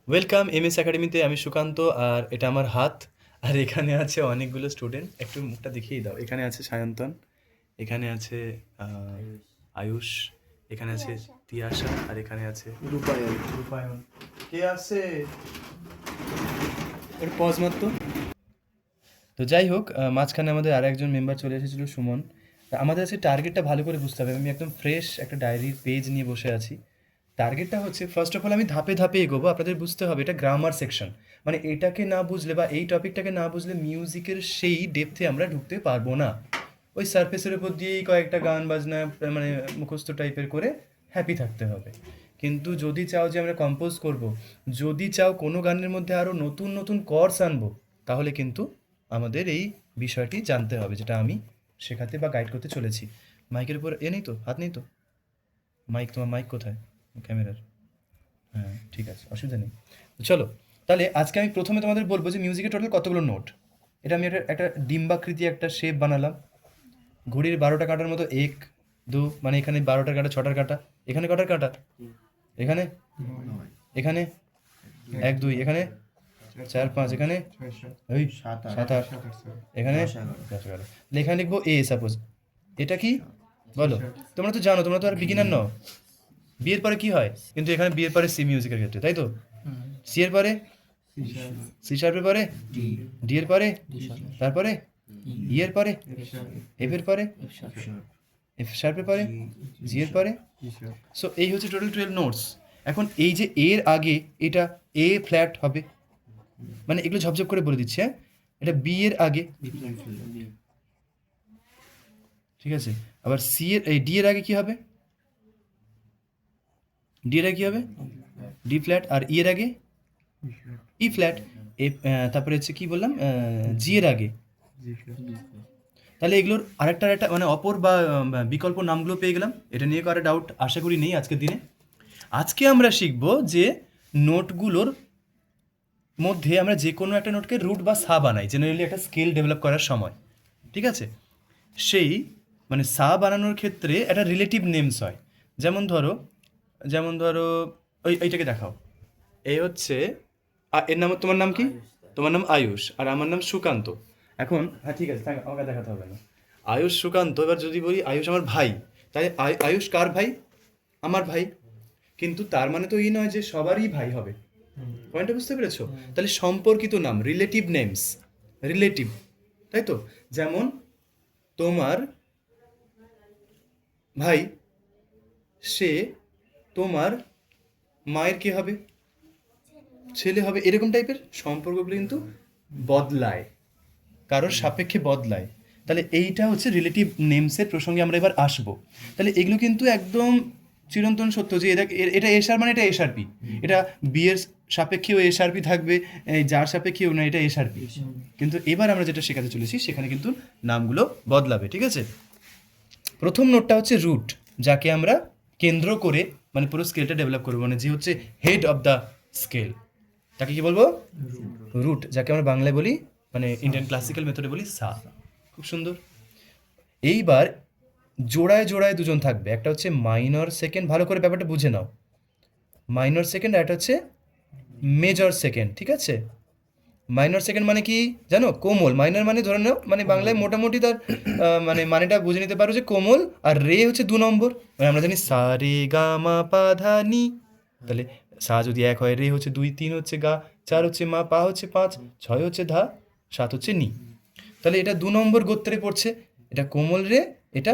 Welcome MS একাডেমিতে। আমি সুকান্ত, আর এটা আমার হাত। আর এখানে আছে অনেকগুলো স্টুডেন্ট। একটু মুখটা দেখিয়ে দাও। এখানে আছে সায়ন্তন, এখানে আছে আয়ুষ, এখানে আছে তিয়াশা, আর এখানে আছে রূপায়ণ। রূপায়ণ। কে আছে? একটু পজ মারতো। তো যাই হোক, মাঝখানে আমাদের আর একজন মেম্বার চলে এসেছিল, সুমন। তা আমাদের আজকে টার্গেটটা ভালো করে বুঝতে হবে। আমি একদম ফ্রেশ একটা ডায়েরির পেজ নিয়ে বসে আছি। টার্গেটটা হচ্ছে, ফার্স্ট অফ অল আমি ধাপে ধাপে এগোবো। আপনাদের বুঝতে হবে এটা গ্রামার সেকশন। মানে এটাকে না বুঝলে বা এই টপিকটাকে না বুঝলে মিউজিকের সেই ডেপথে আমরা ঢুকতে পারবো না। ওই সারফেসের উপর দিয়েই কয়েকটা গান বাজনা মানে মুখস্থ টাইপের করে হ্যাপি থাকতে হবে। কিন্তু যদি চাও যে আমরা কম্পোজ করব, যদি চাও কোনো গানের মধ্যে আরও নতুন নতুন কর্ডস আনবো, তাহলে কিন্তু আমাদের এই বিষয়টি জানতে হবে, যেটা আমি শেখাতে বা গাইড করতে চলেছি। মাইকের উপর নেই তো, হাত নেই তো? মাইক, তোমার মাইক কোথায়? ক্যামেরার? হ্যাঁ, ঠিক আছে, অসুবিধা নেই। তো চলো, তাহলে আজকে আমি প্রথমে তোমাদের বলবো যে মিউজিকের টোটাল কতগুলো নোট। এটা আমি একটা ডিম্বাকৃতি একটা শেপ বানালাম। ঘড়ির 12টা কাটার মতো, এক দু, মানে এখানে 12টার কাটা, 6টার কাটা। এখানে কটার কাটা? এখানে, এখানে 1 2, এখানে 4 5, এখানে ওই 7 8, এখানে 10 11। এখানে লিখবো এ সাপোজ। এটা কি বলো? তোমরা তো জানো, তোমরা তো আর বিগিনার নও। বিয়ের পরে কি হয়? কিন্তু এখানে বিয়ের পরে সি মিউজিকের ক্ষেত্রে, তাই তো? সি এর পরে সি শার্পের পরে, ডি এর পরে, তারপরে ই এর পরে, এফ এর পরে, এফ শার্পের পরে, জি এর পরে। সো এই হচ্ছে টোটাল 12 নোটস। এখন এই যে এর আগে এটা এ ফ্ল্যাট হবে, মানে এগুলো ঝপঝপ করে বলে দিচ্ছি। হ্যাঁ, এটা বি এর আগে, ঠিক আছে। আবার সি এর এই ডি এর আগে কি হবে? ডি এর আগে কি হবে? D flat. আর ই এর আগে ই ফ্ল্যাট। তারপরে হচ্ছে কি বললাম, জি এর আগে। তাহলে এগুলোর আরেকটা মানে অপর বা বিকল্প নামগুলো পেয়ে গেলাম। এটা নিয়ে কারো ডাউট আশা করি নেই আজকের দিনে। আজকে আমরা শিখব যে নোটগুলোর মধ্যে আমরা যে কোনো একটা নোটকে রুট বা সা বানাই জেনারেলি একটা স্কেল ডেভেলপ করার সময়, ঠিক আছে। সেই মানে সা বানানোর ক্ষেত্রে একটা রিলেটিভ নেমস হয়। যেমন ধরো এইটাকে দেখাও। এই হচ্ছে এর নাম, তোমার নাম কি? তোমার নাম আয়ুষ, আর আমার নাম সুকান্ত। এখন হ্যাঁ, ঠিক আছে, থাক, আমাকে দেখাতে হবে না। আয়ুষ সুকান্ত। এবার যদি বলি আয়ুষ আমার ভাই, তাই আয়ুষ কার ভাই? আমার ভাই। কিন্তু তার মানে তো এই নয় যে সবারই ভাই হবে। পয়েন্টটা বুঝতে পেরেছো? তাহলে সম্পর্কিত নাম, রিলেটিভ নেমস, রিলেটিভ, তাই তো। যেমন তোমার ভাই, সে তোমার মায়ের কি হবে? ছেলে হবে। এরকম টাইপের সম্পর্কগুলো কিন্তু বদলায়, কারোর সাপেক্ষে বদলায়। তাহলে এইটা হচ্ছে রিলেটিভ নেমসের প্রসঙ্গে আমরা এবার আসবো। তাহলে এগুলো কিন্তু একদম চিরন্তন সত্য যে এটা এসআর মানে এটা এসআরপি। এটা বিয়ের সাপেক্ষেও এসআরপি থাকবে, যার সাপেক্ষেও না এটা এসআরপি। কিন্তু এবার আমরা যেটা শেখাতে চলেছি সেখানে কিন্তু নামগুলো বদলাবে, ঠিক আছে। প্রথম নোটটা হচ্ছে রুট, যাকে আমরা কেন্দ্র করে মানে পুরো স্কেলটা ডেভেলপ করবো, মানে যে হচ্ছে হেড অফ দ্য স্কেল, তাকে কি বলবো? রুট, যাকে আমরা বাংলায় বলি মানে ইন্ডিয়ান ক্লাসিক্যাল মেথডে বলি সা। খুব সুন্দর। এইবার জোড়ায় জোড়ায় দুজন থাকবে, একটা হচ্ছে মাইনর সেকেন্ড, ভালো করে ব্যাপারটা বুঝে নাও। মাইনর সেকেন্ড আর একটা হচ্ছে মেজর সেকেন্ড, ঠিক আছে। মাইনর সেকেন্ড মানে কি জানো? কোমল। মাইনর মানে ধরে নাও, মানে বাংলায় মোটামুটি তার মানে মানেটা বুঝে নিতে পারো যে কোমল। আর রে হচ্ছে 2 নম্বর, মানে আমরা জানি সা রে গা মা পা ধা নি। তাহলে সা যদি 1 হয়, রে হচ্ছে 2, 3 হচ্ছে গা, 4 হচ্ছে মা, পা হচ্ছে 5, 6 হচ্ছে ধা, 7 হচ্ছে নি। তাহলে এটা 2 নম্বর গোত্রে পড়ছে। এটা কোমল রে, এটা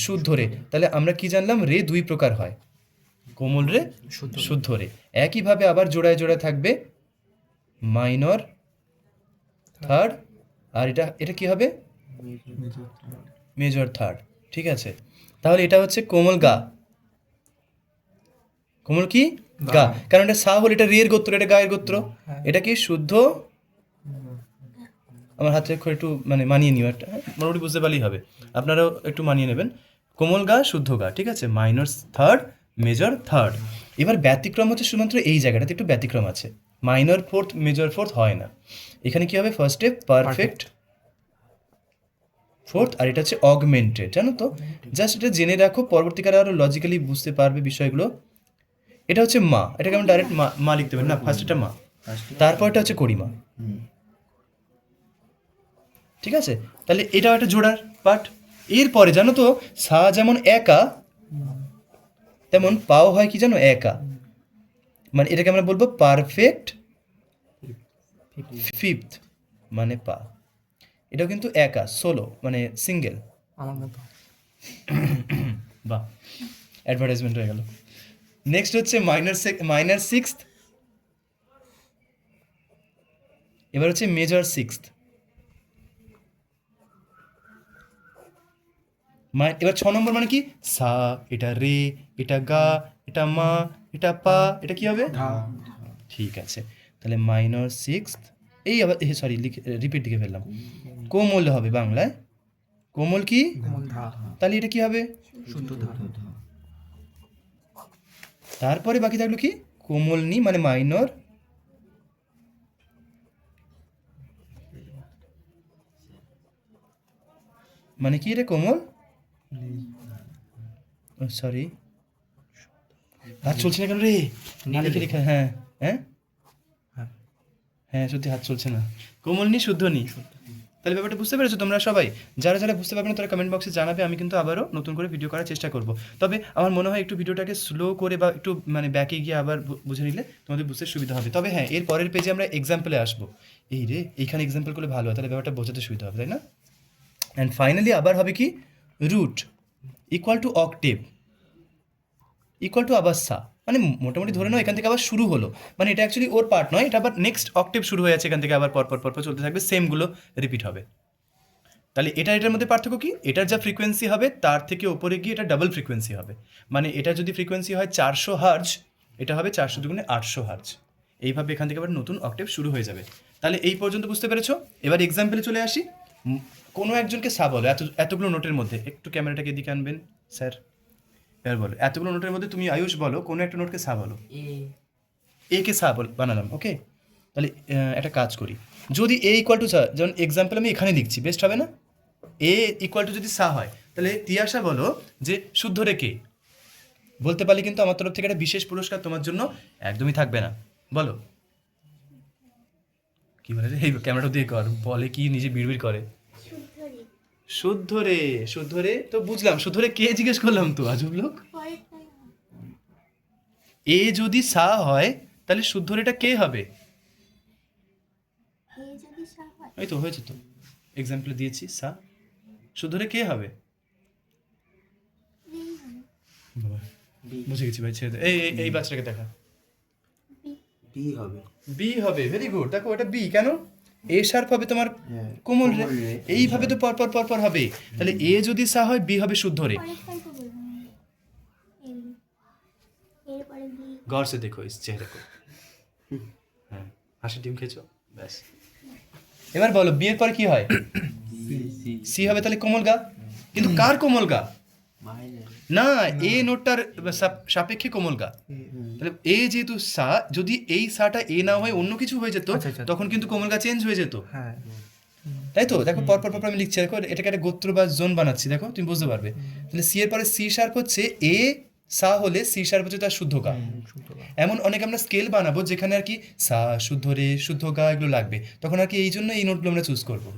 শুদ্ধ রে। তাহলে আমরা কি জানলাম? রে 2 প্রকার হয়, কোমল রে, শুদ্ধ রে। একইভাবে আবার জোড়ায় জোড়ায় থাকবে মাইনর থার্ড, আর এটা এটা কি হবে? মেজর থার্ড, ঠিক আছে। তাহলে এটা হচ্ছে কোমল গা। কোমল কি? গা। কারণ এটা সা হল, এটা রের গোত্র, এটা গায়ের গোত্র। এটা কি শুদ্ধ? আমার হাতে একটু মানে মানিয়ে নিও, একটা মোটামুটি বুঝতে পারলেই হবে। আপনারাও একটু মানিয়ে নেবেন। কোমল গা, শুদ্ধ গা, ঠিক আছে। Minor third, major third. এবার ব্যতিক্রম হচ্ছে শুধুমাত্র এই জায়গাটাতে একটু ব্যতিক্রম আছে। মাইনর ফোর্থ, মেজর ফোর্থ হয় না। এখানে কি হবে? ফার্স্টে পারফেক্ট ফোর্থ, আর এটা হচ্ছে অগমেন্টেড, জানো তো। জাস্ট এটা জেনে রাখো, পরবর্তীকালে আরও লজিক্যালি বুঝতে পারবে বিষয়গুলো। এটা হচ্ছে মা, এটাকে আমি ডাইরেক্ট মা মা লিখতে পারি না, ফার্স্ট এটা মা, তারপর এটা হচ্ছে করিমা। ঠিক আছে, তাহলে এটাও একটা জোড়ার পার্ট। এরপরে জানো তো সা যেমন একা, তেমন পাও হয় কি জানো, একা। মানে এটাকে আমরা বলবো পারফেক্ট ফিফথ, মানে পা। এটাও কিন্তু একা, সোলো, মানে সিঙ্গেল। আমার মতো। বাহ, অ্যাডভার্টাইজমেন্ট হয়ে গেল। নেক্সট হচ্ছে মাইনার সিক্সথ, এবার হচ্ছে মেজর সিক্সথ। এবার 6 নম্বর মানে কি, সা, এটা রে, এটা গা, এটা মা, এটা পা, এটা কি হবে, ধা। ঠিক আছে। তাহলে মাইনর সিক্সথ, এই আবার সরি রিপিট লিখে ফেললাম, কোমল হবে বাংলায়, কোমল কি, কোমল ধা। তাহলে এটা কি হবে, শুদ্ধ ধা। তারপরে বাকি থাকলো কি, কোমল নি মানে মাইনর, মানে কি রে কোমল, সরি হাত চলছে না কেন রে, না লিখে লিখে, হ্যাঁ হ্যাঁ হ্যাঁ। হ্যাঁ সত্যি হাত চলছে না, কোমল নি শুদ্ধ নি। তাহলে ব্যাপারটা বুঝতে পেরেছো তোমরা সবাই? যারা যারা বুঝতে পারবে না তারা কমেন্ট বক্সে জানাবে, আমি কিন্তু আবারও নতুন করে ভিডিও করার চেষ্টা করব। তবে আমার মনে হয় একটু ভিডিওটাকে স্লো করে বা একটু মানে ব্যাকে গিয়ে আবার বুঝে নিলে তোমাদের বুঝতে সুবিধা হবে। তবে হ্যাঁ, এর পরের পেজে আমরা এক্সাম্পলে আসবো। এই রে, এইখানে এক্সাম্পল করলে ভালো হয়, তাহলে ব্যাপারটা বোঝাতে সুবিধা হবে, তাই না? অ্যান্ড ফাইনালি আবার হবে কি, root equal to octave equal to আবার সা, মানে মোটামুটি ধরে নাও এখান থেকে আবার শুরু হলো, মানে এটা অ্যাকচুয়ালি ওর পার্ট নয়, এটা আবার নেক্সট অক্টেভ শুরু হয়ে যাচ্ছে, এখান থেকে আবার পরপর পরপর চলতে থাকবে, সেমগুলো রিপিট হবে। তাহলে এটার মধ্যে পার্থক্য কি, এটার যা ফ্রিকোয়েন্সি হবে তার থেকে ওপরে গিয়ে এটা ডাবল ফ্রিকোয়েন্সি হবে। মানে এটা যদি ফ্রিকোয়েন্সি হয় 400 হার্জ, এটা হবে 400 দুগুণে 800 হার্জ। এইভাবে এখান থেকে আবার নতুন অক্টেভ শুরু হয়ে যাবে। তাহলে এই পর্যন্ত বুঝতে পেরেছো? এবার এক্সাম্পলে চলে আসি। কোনো একজনকে সা বলো, এতগুলো নোটের মধ্যে, একটু ক্যামেরাটাকে এদিকে আনবেন স্যার। এবার বলো, এতগুলো নোটের মধ্যে তুমি আয়ুষ বলো কোনো একটা নোটকে সা বলো। এ কে সা বানালাম, ওকে। তাহলে একটা কাজ করি, যদি এ ইকুয়াল টু সা, যেমন এক্সাম্পল আমি এখানে লিখছি, বেস্ট হবে না? এ ইকুয়াল টু যদি সা হয়, তাহলে তিয়াশা বলো যে শুদ্ধ রে কে, বলতে পারলে কিন্তু আমার তরফ থেকে একটা বিশেষ পুরস্কার তোমার জন্য একদমই থাকবে না। বলো কি বলে রে, এই ক্যামেরাটা দিয়ে কর, বলে কি নিজে বিড়বিড় করে। শুদ্ধ রে, শুদ্ধ রে তো বুঝলাম, শুদ্ধ রে কে জিজ্ঞেস করলাম তো, আজব লোক। এ যদি সা হয় তাহলে শুদ্ধ রেটা কে হবে, এই তো হয়েছে তো, এক্সাম্পল দিয়েছি সা, শুদ্ধ রে কে হবে, বাবা বুঝে গেছি ভাই, ছেড়ে দে। এই বাচ্চাটাকে দেখা, বি হবে। বি হবে, ভেরি গুড। দেখো এটা বি কেন, এ শার্প হবে তোমার হ্যাঁ, কোমল রে, কোমল রে, এইভাবে তো পরপর পরপর হবে। তাহলে এ যদি সা হয়, বি হবে শুদ্ধ রে। गौर से देखो इस चेहरे को, হ্যাঁ হাসি ডিম খেয়েছো, ব্যাস। এবার বলো বি এর পরে কি হয়, সি হবে, তাহলে কোমল গা, কিন্তু কার কোমল গা, না এ নোটটার সাপেক্ষে কোমল গা। তাহলে এ যেহেতু সা, যদি এই সাটা এ না হয় অন্য কিছু হয়ে যেত, আচ্ছা, আচ্ছা। তখন কিন্তু কোমল গা চেঞ্জ হয়ে যেত, হ্যাঁ। তাই তো? দেখো পরপর পরপর আমি লিখছি, দেখো এটাকে একটা গোত্র বা জোন বানাচ্ছি, দেখো তুমি বুঝতে পারবে। তাহলে সি এর পরে সি শার্প হচ্ছে, এ সা হলে সি শার্প হচ্ছে তার শুদ্ধ গা। শুদ্ধ ধা। এমন অনেক আমরা স্কেল বানাবো যেখানে আর কি সা, শুদ্ধ রে, শুদ্ধ গা এগুলো লাগবে, তখন আর কি এই জন্য এই নোটগুলো আমরা চুজ করবো।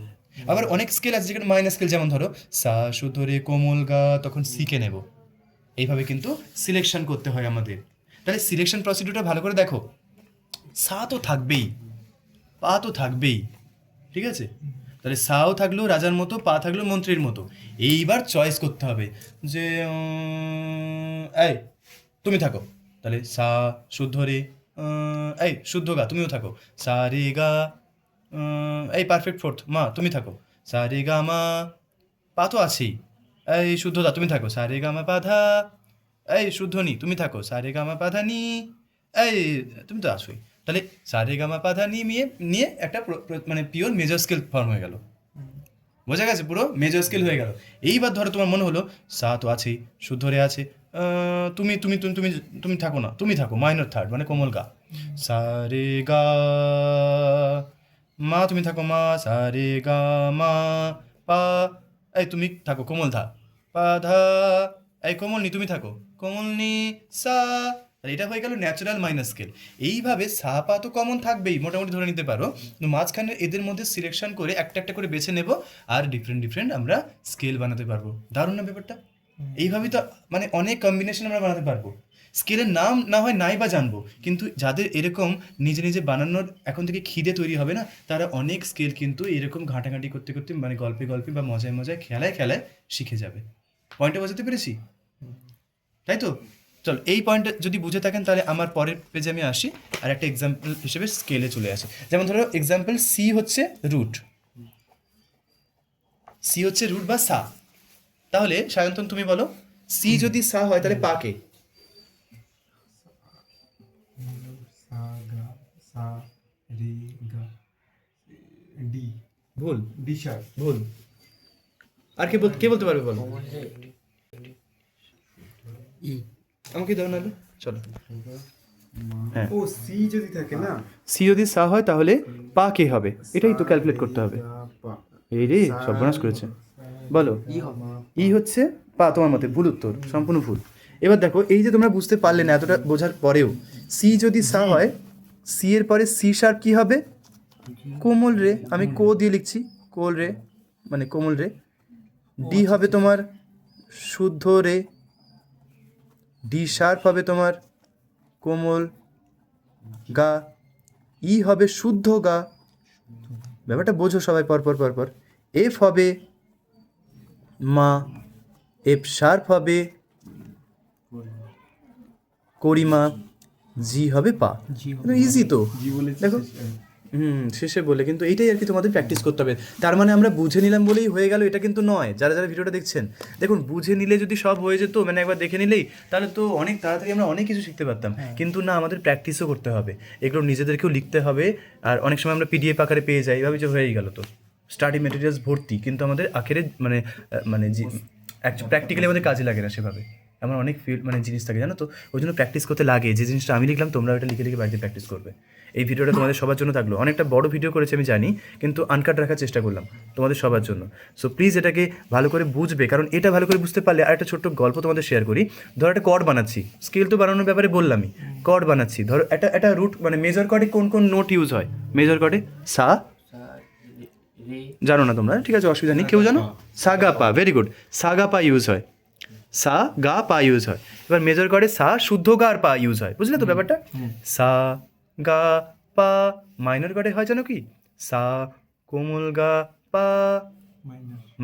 আবার অনেক স্কেল আছে যেখানে মাইনাস স্কেল, যেমন ধরো সা, শুদ্ধ রে, কোমল গা, তখন সিকে নেব। এইভাবে কিন্তু সিলেকশন করতে হয় আমাদের। তাহলে সিলেকশন প্রসিডিউরটা ভালো করে দেখো, সা তো থাকবেই, পা তো থাকবেই, ঠিক আছে? তাহলে সাও থাকলো রাজার মতো, পা থাকলো মন্ত্রীর মতো। এইবার চয়েস করতে হবে যে এই তুমি থাকো, তাহলে সা শুদ্ধ রে, এই শুদ্ধ গা তুমিও থাকো, সা রে গা, এই পারফেক্ট ফোর্থ মা তুমি থাকো, সা রে গা মা, পা তো আছেই, এই শুদ্ধ দা তুমি থাকো, সা রে গা মা পা ধা, এই শুদ্ধ নি তুমি থাকো, সা রে গা মা পা ধা নি, এই তুমি তো আছোই। তাহলে সা রে গা মা পা ধা নি নিয়ে নিয়ে একটা মানে পিওর মেজর স্কেল ফর্ম হয়ে গেল, বোঝা গেছে, পুরো মেজর স্কেল হয়ে গেল। এইবার ধরো তোমার মনে হলো সা তো আছেই, শুদ্ধ রে আছে, তুমি তুমি তুমি তুমি তুমি থাকো না, তুমি থাকো মাইনর থার্ড মানে কোমল গা, সা রে গা, মা তুমি থাকো মা, সা রে গা মা, পা, এই তুমি থাকো কোমল ধা, পা ধা, এই কোমল নি তুমি থাকো, কোমল নি সা, তাহলে এটা হয়ে গেল ন্যাচারাল মাইনর স্কেল। এইভাবে সা পা তো কমন থাকবেই, মোটামুটি ধরে নিতে পারো, কিন্তু মাঝখানে এদের মধ্যে সিলেকশন করে একটা একটা করে বেছে নেব আর ডিফারেন্ট ডিফারেন্ট আমরা স্কেল বানাতে পারবো। দারুণ না ব্যাপারটা? এইভাবেই তো মানে অনেক কম্বিনেশন আমরা বানাতে পারবো। স্কেলের নাম না হয় নাই বা জানবো, কিন্তু যাদের এরকম নিজে নিজে বানানোর এখন থেকে খিদে তৈরি হবে না, তারা অনেক স্কেল কিন্তু এরকম ঘাঁটাঘাঁটি করতে করতে মানে গল্পে গল্পে বা মজায় মজায় খেলায় খেলায় শিখে যাবে। পয়েন্টটা বোঝাতে পেরেছি? তাই তো? চল এই পয়েন্টটা যদি বুঝে থাকেন তাহলে আমার পরের পেজে আমি আসি আর একটা এক্সাম্পল হিসেবে স্কেলে চলে আসি। যেমন ধরো এক্সাম্পল সি হচ্ছে রুট, সি হচ্ছে রুট বা সা। তাহলে সায়ন্তন তুমি বলো, সি যদি সা হয় তাহলে পা কে? সা গা সা রে গা ডি ভুল, ডি শার্প। ভুল। আর কে বলতে পারবে বলো? আমাকে দাও নাহলে, চলো। হ্যাঁ, ও সি যদি থাকে না, সি যদি সা হয় তাহলে পা কে হবে? এটাই তো ক্যালকুলেট করতে হবে। এই রে সর্বনাশ করেছে। বলো, ই হচ্ছে পা, তোমার মতে ভুল উত্তর, সম্পূর্ণ ভুল। এবার দেখো, এই যে তোমরা বুঝতে পারলে না এতটা বোঝার পরেও, সি যদি সা হয়, সি এর পরে সি শার্প কি হবে? কোমল রে। আমি কো দিয়ে লিখছি, কোল রে মানে কোমল রে। ডি হবে তোমার শুদ্ধ রে, ডি শার্প হবে তোমার কোমল গা, ই হবে শুদ্ধ গা। ব্যাপারটা বোঝো সবাই পর পর পর পর। এফ হবে মা, এফ শার্প হবে করিমা, জি হবে পা। ইজি তো, দেখো। শেষে বলে, কিন্তু এইটাই আর কি তোমাদের প্র্যাকটিস করতে হবে। তার মানে আমরা বুঝে নিলাম বলেই হয়ে গেল এটা কিন্তু নয়। যারা যারা ভিডিওটা দেখছেন, দেখুন বুঝে নিলে যদি সব হয়ে যেত, মানে একবার দেখে নিলেই, তাহলে তো অনেক তাড়াতাড়ি আমরা অনেক কিছু শিখতে পারতাম। কিন্তু না, আমাদের প্র্যাকটিসও করতে হবে, এগুলো নিজেদেরকেও লিখতে হবে। আর অনেক সময় আমরা পিডিএফ আকারে পেয়ে যাই, এভাবে যে হয়েই গেল তো স্টাডি মেটেরিয়ালস ভর্তি, কিন্তু আমাদের আখেরে মানে মানে প্র্যাকটিক্যালি আমাদের কাজে লাগে না সেভাবে। এমন অনেক মানে জিনিস থাকে, জানো তো, ওই জন্য প্র্যাকটিস করতে লাগে। যে জিনিসটা আমি লিখলাম তোমরা ওটা লিখে লিখে বাড়িতে প্র্যাকটিস করবে। এই ভিডিওটা তোমাদের সবার জন্য থাকলো। অনেকটা বড় ভিডিও করেছি আমি জানি, কিন্তু আনকাট রাখার চেষ্টা করলাম তোমাদের সবার জন্য। সো প্লিজ এটাকে ভালো করে বুঝবে, কারণ এটা ভালো করে বুঝতে পারলে। আর একটা ছোট্ট গল্প তোমাদের শেয়ার করি। ধরো একটা কর্ড বানাচ্ছি, স্কেল তো বানানোর ব্যাপারে বললামই, কর্ড বানাচ্ছি। ধরো একটা রুট মানে মেজর কর্ডে কোন কোন নোট ইউজ হয়? মেজর কর্ডে সা, জানো না তোমরা, ঠিক আছে, অসুবিধা নেই। কেউ জানো? সা গা পা, ভেরি গুড। সা গা পা ইউজ হয়, সা গা পা ইউজ হয়। এবার মেজর কর্ডে সা শুদ্ধ গা আর পা ইউজ হয়, বুঝলে তো ব্যাপারটা? সা গা পা। মাইনর কর্ডে হয় জানো কি? সা কোমল গা পা।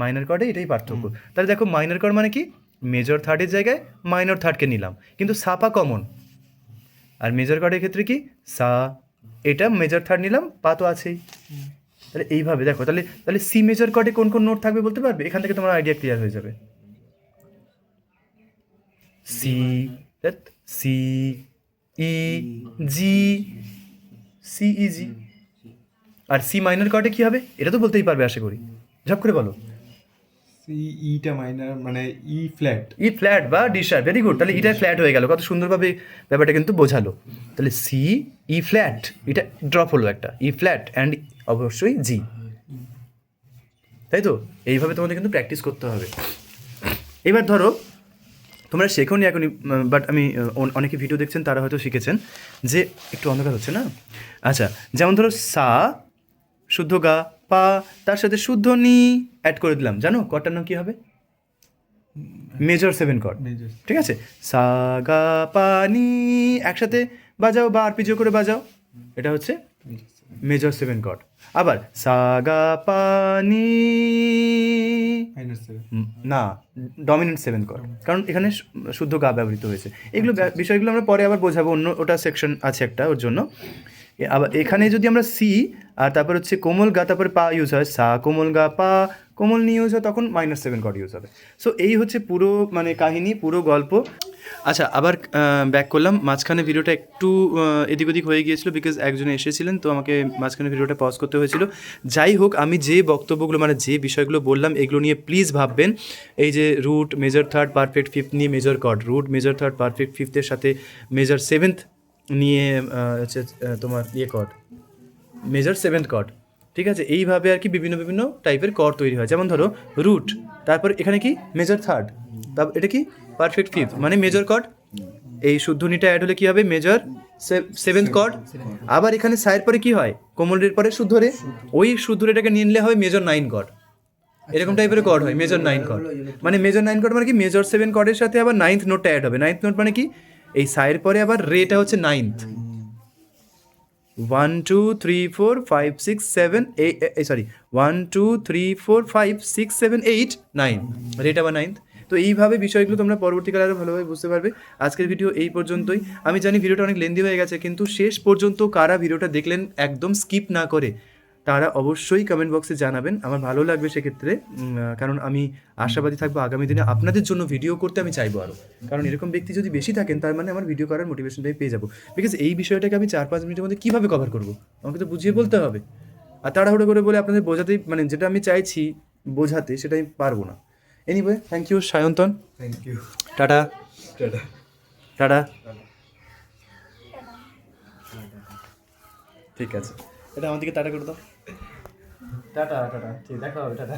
মাইনর কর্ডে এটাই পার্থক্য। তাহলে দেখো, মাইনর কর্ড মানে কি? মেজর থার্ডের জায়গায় মাইনর থার্ডকে নিলাম, কিন্তু সা পা কমন। আর মেজর কর্ডের ক্ষেত্রে কি? সা, এটা মেজর থার্ড নিলাম, পা তো আছেই। তাহলে এইভাবে দেখো, তাহলে তাহলে সি মেজর কর্ডে কোন কোন নোট থাকবে বলতে পারবে? এখান থেকে তোমার আইডিয়া ক্লিয়ার হয়ে যাবে। সি, সি ই জি, সি ই জি। আর সি মাইনর কর্ডে কি হবে? এটা তো বলতেই পারবে আশা করি, ঝপ করে বলো। সি ইটা মাইনার মানে ই ফ্ল্যাট। ই ফ্ল্যাট বা ডি শার্প, ভেরি গুড। তাহলে এটা ফ্ল্যাট হয়ে গেল, কত সুন্দরভাবে ব্যাপারটা কিন্তু বোঝালো। তাহলে সি ই ফ্ল্যাট, এটা ড্রপ হলো একটা, ই ফ্ল্যাট অ্যান্ড অবশ্যই জি, তাই তো? এইভাবে তোমাদের কিন্তু প্র্যাকটিস করতে হবে। এবার ধরো তোমরা শেখোনি এখনই, বাট আমি অনেকে ভিডিও দেখছেন তারা হয়তো শিখেছেন যে, একটু অন্ধকার হচ্ছে না? আচ্ছা, যেমন ধরো সা শুদ্ধ গা পা, তার সাথে শুদ্ধ নি অ্যাড করে দিলাম, জানো কটার নাম কী হবে? মেজর 7 কর্ড, ঠিক আছে? সা গা পা নি একসাথে বাজাও বা আরপিজিও করে বাজাও, এটা হচ্ছে মেজর 7 কর্ড। আবার সা গা পা নি না, ডমিনেন্ট 7 কর্ড, কারণ এখানে শুদ্ধ গা ব্যবহৃত হয়েছে। এগুলো বিষয়গুলো আমরা পরে আবার বোঝাবো, অন্য ওটা সেকশন আছে একটা ওর জন্য। আবার এখানে যদি আমরা সি আর তারপর হচ্ছে কোমল গা তারপরে পা ইউজ হয়, সা কোমল গা পা কোমল নি ইউজ হয়, তখন -7 কর্ড ইউজ হবে। সো এই হচ্ছে পুরো মানে কাহিনী, পুরো গল্প। আচ্ছা, আবার ব্যাক করলাম। মাঝখানে ভিডিওটা একটু এদিক ওদিক হয়ে গিয়েছিল, বিকজ একজন এসেছিলেন, তো আমাকে মাঝখানে ভিডিওটা পজ করতে হয়েছিল। যাই হোক, আমি যে বক্তব্যগুলো মানে যে বিষয়গুলো বললাম এগুলো নিয়ে প্লিজ ভাববেন। এই যে root major third perfect fifth নিয়ে major chord, root major third perfect ফিফথের সাথে মেজর 7th নিয়ে হচ্ছে তোমার কর্ড, মেজর 7th কর্ড, ঠিক আছে? এইভাবে আর কি বিভিন্ন বিভিন্ন টাইপের কর্ড তৈরি হয়। যেমন ধরো রুট, তারপর এখানে কি মেজর থার্ড, তারপর এটা কি পারফেক্ট ফিফথ মানে মেজর কর্ড এই শুদ্ধনীটা অ্যাড হলে কি হবে মেজর সেভেন্থ কর্ড, আবার এখানে সায়ের পরে কি হয় কোমলরের পরে শুদ্ধ রে, ওই শুদ্ধ রেটাকে নিয়ে নিলে হবে মেজর 9 কর্ড, এরকম টাইপের কর্ড হয় মেজর 9 কর্ড। মানে মেজর 9 কর্ড মানে কি মেজর 7 কর্ডের সাথে আবার 9th নোটটা অ্যাড হবে। 9th নোট মানে কি এই সায়ের পরে আবার রেটা হচ্ছে 9th, 1 2 3 4 5 6 7 8 সরি 1 2 3 4 5 6 7 8 9, রেট আবার 9th। তো এইভাবে বিষয়গুলো তোমরা পরবর্তীকালে আরও ভালোভাবে বুঝতে পারবে। আজকের ভিডিও এই পর্যন্তই। আমি জানি ভিডিওটা অনেক লেন্দি হয়ে গেছে, কিন্তু শেষ পর্যন্ত কারা ভিডিওটা দেখলেন একদম স্কিপ না করে তারা অবশ্যই কমেন্ট বক্সে জানাবেন, আমার ভালো লাগবে সেক্ষেত্রে। কারণ আমি আশাবাদী থাকবো আগামী দিনে আপনাদের জন্য ভিডিও করতে আমি চাইবো আরও, কারণ এরকম ব্যক্তি যদি বেশি থাকেন তার মানে আমার ভিডিও করার মোটিভেশনটাই পেয়ে যাবো। বিকজ এই বিষয়টাকে আমি 4-5 মিনিটের মধ্যে কীভাবে কভার করবো আমাকে তো বুঝিয়ে বলতে হবে, আর তাড়াহুড়ো করে বলে আপনাদের বোঝাতেই মানে যেটা আমি চাইছি বোঝাতে সেটা আমি পারবো না। Anyway thank you Sayantan, thank you. Tata tata. Tata. ঠিক আছে, এটা আমার দিকে টাটা করে দাও। টাটা টাটা, ঠিক দেখা হবে, টাটা।